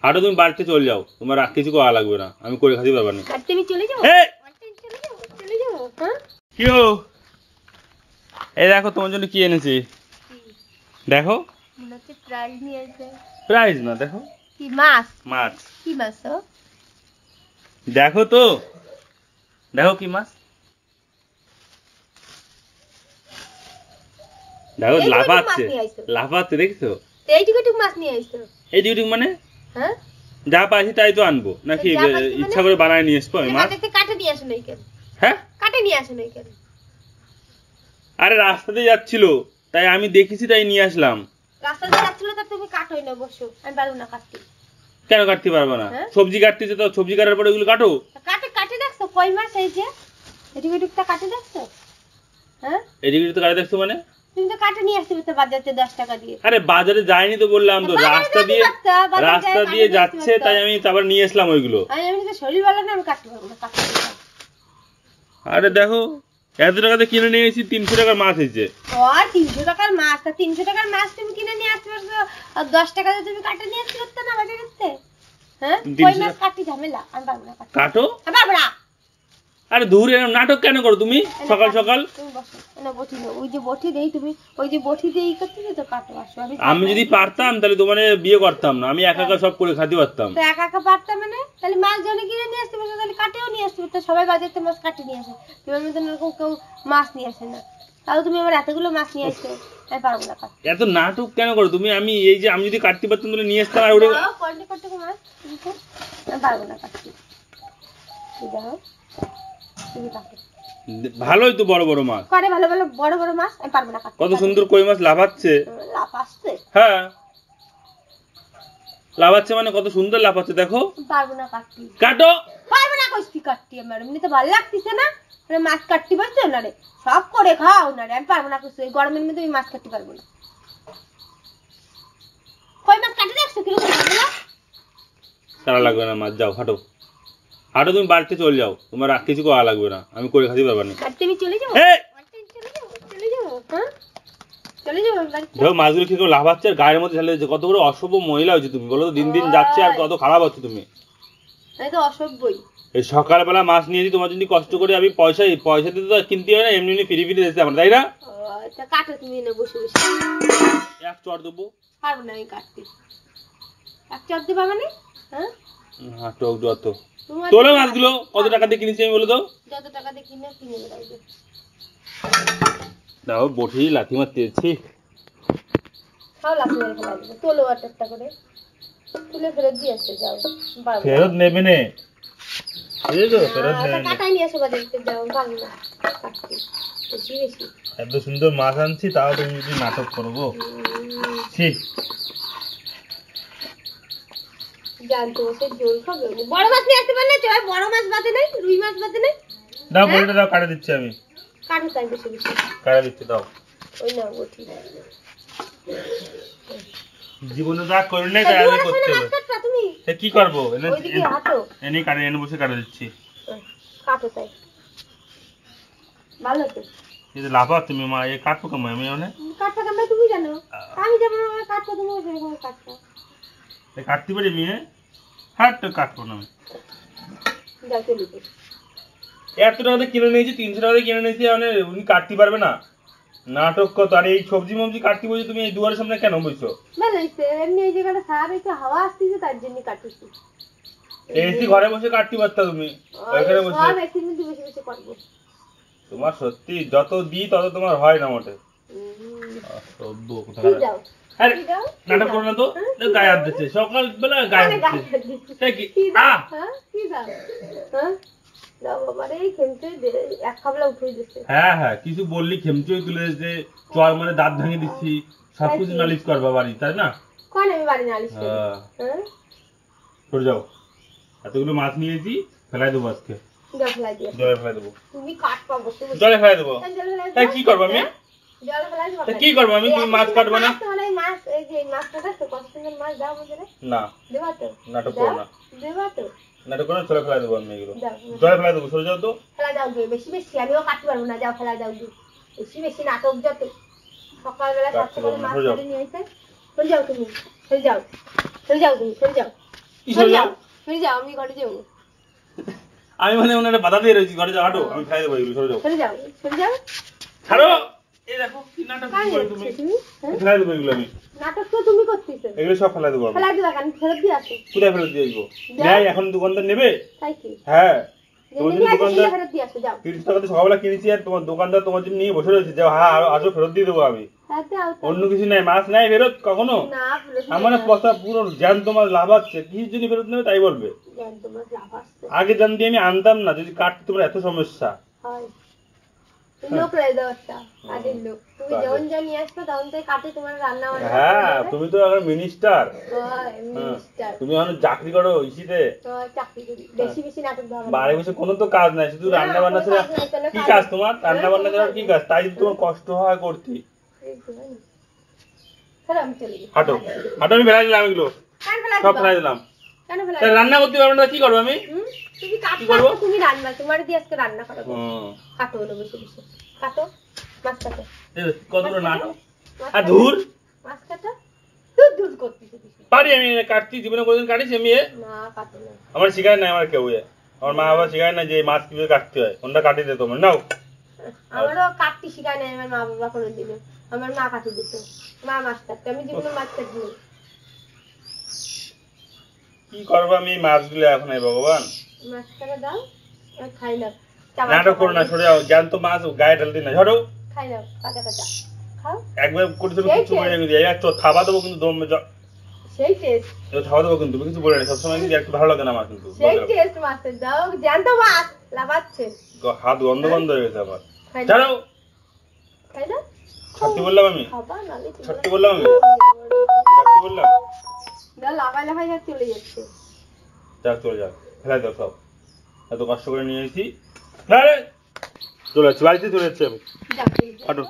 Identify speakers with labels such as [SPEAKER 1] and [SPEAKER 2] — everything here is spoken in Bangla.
[SPEAKER 1] হাঁটো, তুমি বাড়িতে চলে যাও, তোমার আর কিছু করা লাগবে না, আমি করে খাতে পারবো না। কি হো, এই দেখো তোমার জন্য কি এনেছি, দেখো। প্রাইজ না, দেখো
[SPEAKER 2] কি মাছ?
[SPEAKER 1] মাছ।
[SPEAKER 2] কি মাছ?
[SPEAKER 1] দেখো তো, দেখো কি মাছ, দেখো লাফাচ্ছে, লাফাচ্ছে, দেখছো?
[SPEAKER 2] এইটুকু মাছ নিয়ে আইছো?
[SPEAKER 1] এইটুকু মানে
[SPEAKER 2] হ্যাঁ,
[SPEAKER 1] যা পাইছি তাই তো আনবো নাকি? ইচ্ছা করে বানায় নিয়ে আসবো আমি মাছ?
[SPEAKER 2] কাটে নিয়ে আসো নাই কেন?
[SPEAKER 1] হ্যাঁ,
[SPEAKER 2] কাটে নিয়ে আসো নাই কেন?
[SPEAKER 1] আরে রাস্তাতে যাচ্ছিল তাই আমি দেখেছি তাই নিয়ে আসলাম।
[SPEAKER 2] রাস্তাতে যাচ্ছিল তা তুমি কাটোই না, বসো, আমি পারবো না কাটতে।
[SPEAKER 1] কেন কাটতে পারবো না? সবজি কাটতেছে তো, সবজি কাটার পরে ওগুলো কাটো।
[SPEAKER 2] কাটে কাটে দেখছো কই মাছ এই যে এটুকুটা কাটে দেখছো? হ্যাঁ,
[SPEAKER 1] এদিকে তো কাটে দেখছো মানে?
[SPEAKER 2] তুমি তো কাটে নিয়ে আসতে তো বাজারে 10 টাকা দিয়ে।
[SPEAKER 1] আরে বাজারে যাইনি তো, বললাম তো রাস্তা দিয়ে যাচ্ছে তাই আমি তারপর নিয়ে আসলাম ওইগুলো।
[SPEAKER 2] আমি তো শরীর ভালো না, আমি কাটতে পারবো না, কাটতে পারবো না।
[SPEAKER 1] আরে দেখো, এত টাকাতে কিনে নিয়ে এসেছি, 300 টাকার মাছ হয়েছে।
[SPEAKER 2] আর 300 টাকার মাছ, তা 300 টাকার মাছ তুমি কিনে নিয়ে আসতে পারছো, আর 10 টাকা দিয়ে তুমি কাটে নিয়ে আসতে পারতো না বাজারে করতে? হ্যাঁ, কই মাছ কাটি ঝামেলা, আমি পারবো না কাটতে।
[SPEAKER 1] কাটো,
[SPEAKER 2] আমি পারবো না।
[SPEAKER 1] আরে দূর, এরকম নাটক কেন করো তুমি সকাল সকাল?
[SPEAKER 2] তুমি বসো না, বটি না, ওই যে বটি দেই তুমি, ওই যে বটি দিয়ে করতেছো তো, কাটো আসো।
[SPEAKER 1] আমি যদি পারতাম তাহলে তোমার বিয়ে করতাম না, আমি একা একা সব করে খেতে পারতাম।
[SPEAKER 2] তো একা একা পারতাম মানে? তাহলে মাছ জনে কিনে নিয়ে আসতে পারতো, তাহলে কাটেও নিয়ে আসতে পারতো। সবাই বাজারে মাছ কাটে নিয়ে আসে, তোমার মতন এরকম কেউ মাছ নিয়ে আসে না। তাও তুমি আবার এতগুলো মাছ নিয়ে আসছো, আমি পারবো না কাটতে।
[SPEAKER 1] এত নাটক কেন করো তুমি? আমি এই যে আমি যদি কাটতে পারতাম তাহলে নিয়ে আসতাম। আর ওটা
[SPEAKER 2] কোয়ান্টি করতে মাছ আমি পারবো না কাটতে। দেখো তুমি কাটো,
[SPEAKER 1] ভালোই তো বড় বড় মাছ
[SPEAKER 2] করে, ভালো ভালো বড় বড় মাছ, আমি পারবো না কাটতে।
[SPEAKER 1] কত সুন্দর কই মাছ লাফাচ্ছে।
[SPEAKER 2] লাফাচ্ছে?
[SPEAKER 1] হ্যাঁ, লাফাচ্ছে মানে কত সুন্দর লাফাচ্ছে, দেখো।
[SPEAKER 2] পারবো না কাটতে।
[SPEAKER 1] কাটো।
[SPEAKER 2] পারবো না কইছি কাটতে, আমার এমনি তো ভালো লাগতেছে না, মানে মাছ কাটতে পারছো না রে, সব করে খাও না রে, আমি পারবো না কইছি। এই গরমের মধ্যে আমি মাছ কাটতে পারবো না। কই মাছ কাটে দেখছো কিরকম লাগলো?
[SPEAKER 1] তারা লাগবে না মাছ, যাও হাঁটো, হাঁটো, তুমি বাড়িতে চলে যাও, তোমার আর কিছু করা লাগবে না, আমি করে খাতে পারবো না।
[SPEAKER 2] কাটতে আমি চলে যাবো, চলে যাবো, হ্যাঁ চলে যাবো।
[SPEAKER 1] দেখো মাছগুলো কি করে লাফাচ্ছে আর গায়ের মধ্যে ঢেলে দিচ্ছে, কত বড় অসভ্য মহিলা হয়েছে তুমি, বলো তো? দিন দিন যাচ্ছে আর কত খারাপ হচ্ছে তুমি।
[SPEAKER 2] আমি তো অসভ্যই।
[SPEAKER 1] এই সকালবেলা মাছ নিয়েছি তোমার জন্য কষ্ট করে, আমি পয়সা দিতে তো কিনতে হয় না, এমনি এমনি ফিরি ফিরি দিতে আমার, তাই না?
[SPEAKER 2] আচ্ছা কাটো তুমি, এনে বসে বসে।
[SPEAKER 1] এক চড় দেবো?
[SPEAKER 2] পারবো না আমি কাটতে। এক চড় দেবা মানে? হ্যাঁ,
[SPEAKER 1] নাটক যত। তোলো মাছগুলো কত টাকা দিয়ে কিনেছি আমি, বলে দাও।
[SPEAKER 2] যত টাকা দিয়ে কিনে রাখবে।
[SPEAKER 1] দাও, বটি লাথি মারতে যাচ্ছি।
[SPEAKER 2] সব লাথি মেরে ফেলা দেবে, তোলো একটা করে তুলে ফেরত দিয়ে আসতে যাও।
[SPEAKER 1] ফেরত নেবে নে, ফেরত নেবে।
[SPEAKER 2] কাটাই নিয়ে আসো বাজারে, যাও, পারবো না কাটতে, বেশি বেশি।
[SPEAKER 1] এত সুন্দর মাছ আনছি তাও তুমি যদি নাটক করবো, ঠিক
[SPEAKER 2] জানতো সে জল খাবে। বড় মাছ নিয়ে আসতে পারলে চল, বড় মাছ বাদে নাই, রুই মাছ বাদে নাই।
[SPEAKER 1] দাও বড়টা দাও, কাটে দিচ্ছি আমি।
[SPEAKER 2] কাটো তাই বেশি বেশি
[SPEAKER 1] কাটে দিচ্ছি, দাও।
[SPEAKER 2] ওই না বটি,
[SPEAKER 1] জীবনে যা করি না তাই আগে করতে হবে।
[SPEAKER 2] তুমি
[SPEAKER 1] কি করবো?
[SPEAKER 2] ওইদিকে হাঁটো,
[SPEAKER 1] এনে কাটে, এনে বসে কাটে দিচ্ছি।
[SPEAKER 2] কাটো তাই ভালো তো।
[SPEAKER 1] এই যে লাফা তুমি মা, এই কাটবো কেমন আমি? মানে
[SPEAKER 2] কাটটা কেমন তুমি জানো, আমি যেমন কাটবো তুমি সেরকম কাটবো।
[SPEAKER 1] কাটতে পারি মেয়ে? হ্যাঁ, তো কাটবো না আমি।
[SPEAKER 2] যাও চলে যাও।
[SPEAKER 1] এত টাকাতে কিনে নিয়েছি, 300 টাকাতে কিনে নিয়েছি, মানে উনি কাটতে পারবে না? নাটক কত! আর এই সবজি মবজি কাটতে বলছি, তুমি এই দুয়ারের সামনে কেন বলছো?
[SPEAKER 2] এমনি এই জায়গাটা সারা একটু হাওয়া আসতেছে তার জন্য কাটতেছি।
[SPEAKER 1] এসি ঘরে বসে কাটতে পারতা তুমি, ওখানে বসে।
[SPEAKER 2] সব এসির মধ্যে বসে বসে করবো।
[SPEAKER 1] তোমার সত্যি যত দিই তত তোমার হয় না মোটে। অসভ্য কোথাকার। আরে নাটক করো না তো, গায়ে হাত দিচ্ছে সকালবেলা, গায়ে হাত দিচ্ছে। তাই কি?
[SPEAKER 2] কি দাও? হ্যাঁ দাও বাবা রে, খেমচে এক খাবলা উঠে দিচ্ছে।
[SPEAKER 1] হ্যাঁ হ্যাঁ, কিছু বললি খেমচই তুলে দিচ্ছে, চর মানে দাঁত ভেঙে দিচ্ছি, সবকিছু নালিশ করবা বাড়ি, তাই না?
[SPEAKER 2] কোন আমি বাড়ি নালিশ করি? হ্যাঁ,
[SPEAKER 1] সরে যাও। এতগুলো মাছ নিয়েছি, ফেলাই দেবো আজকে।
[SPEAKER 2] জল ফেলাই দিও।
[SPEAKER 1] জলে ফেলাই দেবো।
[SPEAKER 2] তুমি কাটবা বসে বসে।
[SPEAKER 1] জলে ফেলাই দেবো। তাই কি করবো আমি?
[SPEAKER 2] জল ফেলাই দিবা।
[SPEAKER 1] কি করবো আমি? তুমি মাছ কাটবে না?
[SPEAKER 2] মানে মাছ, এই যে মাছটা দেখো কত সুন্দর মাছ, দাও আমাদের।
[SPEAKER 1] না,
[SPEAKER 2] দেবা তো?
[SPEAKER 1] নাটক করো না।
[SPEAKER 2] দেবা তো?
[SPEAKER 1] নাটক করো না, জলে ফেলাই দেবো আমি এগুলো। জলে ফেলাই দেবো, সরে যাও তো।
[SPEAKER 2] ফেলা দাও গে, বেশি বেশি আমিও কাটতে পারবো না, যাও ফেলা দাও গে। বেশি বেশি নাটক যত। সকালবেলা 7 করে মাছ ধরে নিয়ে এসে চলে যাও তুমি, চলে যাও, চলে যাও তুমি, চলে যাও।
[SPEAKER 1] কি সরে যাও
[SPEAKER 2] সরে যাও, আমি ঘরে যাবো।
[SPEAKER 1] আমি মানে ওনারে বাধা দিয়ে রয়েছি, ঘরে যাও, হাঁটো, আমি খাই দেবো এগুলো, সরে যাও।
[SPEAKER 2] সরে যাও, সরে যাও।
[SPEAKER 1] ছাড়ো, এই দেখো কি নাটক
[SPEAKER 2] কাজ
[SPEAKER 1] করো
[SPEAKER 2] করছো
[SPEAKER 1] তুমি।
[SPEAKER 2] তুমি? হ্যাঁ?
[SPEAKER 1] ফেলাই দেবো এগুলো আমি,
[SPEAKER 2] নাটক তো তুমি করতেছো।
[SPEAKER 1] এগুলো সব ফেলাই দেবো আমি।
[SPEAKER 2] ফেলাই দিবা কেন? ফেরত দিয়ে আসো।
[SPEAKER 1] কোথায় ফেরত দিয়ে আসবো?
[SPEAKER 2] যাও।
[SPEAKER 1] নেই, এখন দোকানদার নেবে?
[SPEAKER 2] তাই কি?
[SPEAKER 1] হ্যাঁ,
[SPEAKER 2] যেটা
[SPEAKER 1] তোমার জন্য
[SPEAKER 2] নিয়ে আসো
[SPEAKER 1] দোকানদার
[SPEAKER 2] সেটা ফেরত দিয়ে আসো, যাও।
[SPEAKER 1] 30 টাকা দিয়ে সকালবেলা কিনেছি, আর তোমার দোকানদার তোমার জন্য নিয়ে বসে রয়েছে, যাও, হ্যাঁ আসো, ফেরত দিয়ে দেবো আমি।
[SPEAKER 2] হ্যাঁ, যাও, যাও।
[SPEAKER 1] অন্য কিছু নাই, মাছ নাই ফেরত কখনো?
[SPEAKER 2] না, ফেরত দিয়ে
[SPEAKER 1] আমার
[SPEAKER 2] আসো।
[SPEAKER 1] কথা পুরো জ্যান তোমার লাভ আছে, কি জন্য ফেরত নেবে তাই বলবে।
[SPEAKER 2] জ্ঞান তোমার লাভ আসছে।
[SPEAKER 1] আগে জানতে আমি আনতাম না, যদি কাটতে তোমার এত সমস্যা।
[SPEAKER 2] হয়। লোক রয়ে যাও একটা, কাজের লোক। তুমি
[SPEAKER 1] কাজের।
[SPEAKER 2] যখন যা নিয়ে আসবে তখন থেকে কাটে তোমার রান্না বান্না
[SPEAKER 1] হ্যাঁ, তুমি তো এখন মিনিস্টার,
[SPEAKER 2] হয়, মিনিস্টার।
[SPEAKER 1] তুমি এখন চাকরি করো ইসিতে,
[SPEAKER 2] তো চাকরি করি, বেশি বেশি নাটক দেওয়া হবে না।
[SPEAKER 1] বাড়ি বসে কোনো তো কাজ নাই, শুধু
[SPEAKER 2] না,
[SPEAKER 1] রান্না বান্না
[SPEAKER 2] কোনো
[SPEAKER 1] ছাড়া
[SPEAKER 2] কাজ নাই, তাহলে
[SPEAKER 1] কি
[SPEAKER 2] কাজ-
[SPEAKER 1] কাজ তোমার? রান্না বান্না
[SPEAKER 2] কোনো
[SPEAKER 1] ছাড়া
[SPEAKER 2] কাজ
[SPEAKER 1] কি
[SPEAKER 2] নেই।
[SPEAKER 1] কাজ? তাই যদি তোমার কষ্ট হয় করতে।
[SPEAKER 2] এই তো হয় না। তাহলে আমি চলে যাই।
[SPEAKER 1] হাঁটো, হাঁটো, আমি ফেলাই দিলাম এগুলো,
[SPEAKER 2] কেন ফেলাই
[SPEAKER 1] সব
[SPEAKER 2] দিবা?
[SPEAKER 1] ফেলাই দিলাম।
[SPEAKER 2] কেন ফেলাই
[SPEAKER 1] তাহলে
[SPEAKER 2] দিবা?
[SPEAKER 1] রান্না করতে পারবো না, কি করবো আমি?
[SPEAKER 2] তুমি কাটো,
[SPEAKER 1] কি করবো?
[SPEAKER 2] তুমি রান্না, তোমার দিয়ে আজকে রান্না করাবো।
[SPEAKER 1] হুম,
[SPEAKER 2] কাটো হলো বসে বসে। কাটো, মাছ কাটো।
[SPEAKER 1] এই কতগুলো নাটক।
[SPEAKER 2] মাছ
[SPEAKER 1] আর
[SPEAKER 2] কাটো।
[SPEAKER 1] ধুর,
[SPEAKER 2] মাছ কাটো। দুধ দুধ করতেছে কিছু।
[SPEAKER 1] পারি আমি কাটছি, জীবনে কোনোদিন কাটিছি আমি?
[SPEAKER 2] না, কাটো না।
[SPEAKER 1] আমার শিখায় নাই, আমার কেউ আমার মা বাবা শিখায় না যে এই মাছ কিভাবে কাটতে হয়, কোনটা কাটি দে তোমার, নাও।
[SPEAKER 2] আমারও কাটতে শিখায় নাই আমার মা বাবা কোনোদিনও। আমার মা কাটি দিত, মা মাছ কাটতো, আমি জীবনে মাছ কাটি না।
[SPEAKER 1] কি করবো আমি এই মাছগুলো এখন, এই ভগবান।
[SPEAKER 2] মাছ কাটা দাও, আর খাই নাও।
[SPEAKER 1] নাটক করো না, সরে যাও, জ্যান্ত মাছ গায়ে ঢালতে না, ঝড়ো।
[SPEAKER 2] খাই নাও, কাঁচা কাঁচা খাও।
[SPEAKER 1] একবার করে তুমি
[SPEAKER 2] সেই
[SPEAKER 1] কিছু বলে রেখে দিই, একটু থাবা দেবো কিন্তু দম
[SPEAKER 2] সেই টেস্ট,
[SPEAKER 1] থাবা দেবো কিন্তু, তুমি কিছু বলে না, সবসময় কিন্তু একটু ভালো লাগে না আমার কিন্তু,
[SPEAKER 2] সেই টেস্ট মাছের দাও, জ্যান্ত মাছ লাফাচ্ছে।
[SPEAKER 1] হাত গন্ধ বন্ধ হয়ে গেছে আমার।
[SPEAKER 2] খাই নাও,
[SPEAKER 1] ছাড়ো,
[SPEAKER 2] খাই নাও।
[SPEAKER 1] ছাড়তে বললাম আমি,
[SPEAKER 2] খাবা নালে
[SPEAKER 1] ছাড়তে বললাম আমি, ছাড়তে বললাম।
[SPEAKER 2] দাও, লাফাই লাফাই সব চলে যাচ্ছে।
[SPEAKER 1] যাক, চলে যাক, ফেলাই দাও সব, এত কষ্ট করে নিয়ে এসেছি। আরে চলে যাচ্ছি, বাড়িতে চলে যাচ্ছি আমি,
[SPEAKER 2] যাক,
[SPEAKER 1] হাঁটো।